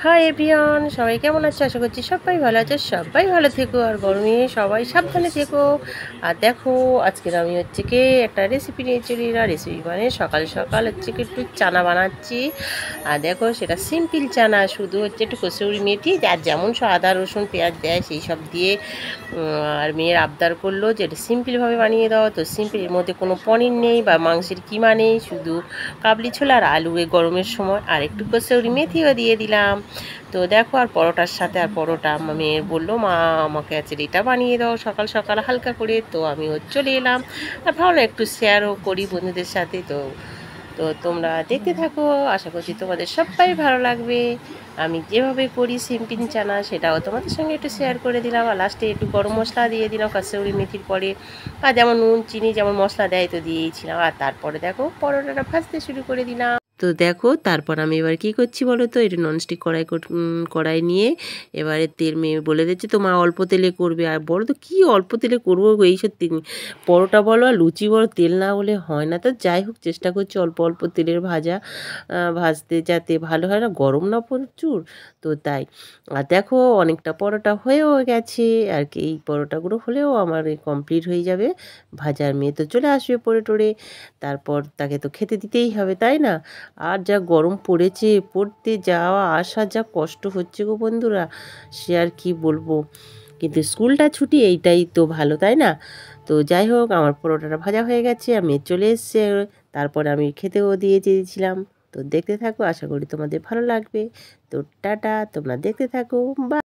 Hi everyone, সবাই কেমন আছো? আশা করছি সবাই ভালো আছো। সবাই ভালো থেকো আর গরমে সবাই সাবধানে থেকো। আর দেখো, আজকের আমি হচ্ছে কি একটা রেসিপি নিয়ে চলে এলাম। রেসিপি মানে সকাল সকাল হচ্ছে কি একটু চানা বানাচ্ছি। আর দেখো, সেটা সিম্পল চানা, শুধু হচ্ছে একটু কসুরি মেথি, যার যেমন আদা রসুন পেঁয়াজ দেয় সেই সব দিয়ে। আর মেয়ের আবদার করলো যে এটা সিম্পলভাবে বানিয়ে দাও। তো সিম্পল, এর মধ্যে কোনো পনির নেই বা মাংসের কিমা নেই, শুধু কাবলি ছোলা আর আলু এই গরমের সময়, আর একটু কসুরি মেথিও দিয়ে দিলাম। তো দেখো, আর পরোটার সাথে, আর পরোটা আমার মেয়ের বললো, মা আমাকে আছে এটা বানিয়ে দাও সকাল সকাল হালকা করে। তো আমিও চলে এলাম, আর ভালো একটু শেয়ারও করি বন্ধুদের সাথে। তো তো তোমরা দেখতে থাকো, আশা করছি তোমাদের সবাই ভালো লাগবে। আমি যেভাবে করি সিম্পল চানা, সেটাও তোমাদের সঙ্গে একটু শেয়ার করে দিলাম। আর লাস্টে একটু গরম মশলা দিয়ে দিলাম কাসুরি মেথির পরে। আর যেমন নুন চিনি যেমন মশলা দেয় তো দিয়েছিলাম। আর তারপরে দেখো, পরোটাটা ভাজতে শুরু করে দিলাম। তো দেখো, তারপর আমি এবার কি করছি বলো তো, এটা ননস্টিক কড়াই নিয়ে এবারে তেল, মেয়ে বলে দিচ্ছে তো মা অল্প তেলে করবে। আর বলো তো কী অল্প তেলে করবো, এই সত্যি পরোটা বলো আর লুচি বলো, তেল না হলে হয় না। তো যাই হোক, চেষ্টা করছি অল্প অল্প তেলের ভাজতে, যাতে ভালো হয়, না গরম না প্রচুর, তো তাই। আর দেখো, অনেকটা পরোটা হয়েও গেছে আর কি। এই পরোটাগুলো হলেও আমার কমপ্লিট হয়ে যাবে ভাজার। মেয়ে তো চলে আসবে পড়ে টরে, তারপর তাকে তো খেতে দিতেই হবে, তাই না? আর যা গরম পড়েছে, পড়তে যাওয়া আসা যা কষ্ট হচ্ছে গো বন্ধুরা, সে আর কি বলবো। কিন্তু স্কুলটা ছুটি, এইটাই তো ভালো, তাই না? তো যাই হোক, আমার পরোটাটা ভাজা হয়ে গেছে, আমি চলে এসছে। তারপর আমি খেতেও দিয়ে দিয়েছিলাম। তো দেখতে থাকো, আশা করি তোমাদের ভালো লাগবে। তো টাটা, তোমরা দেখতে থাকো। বা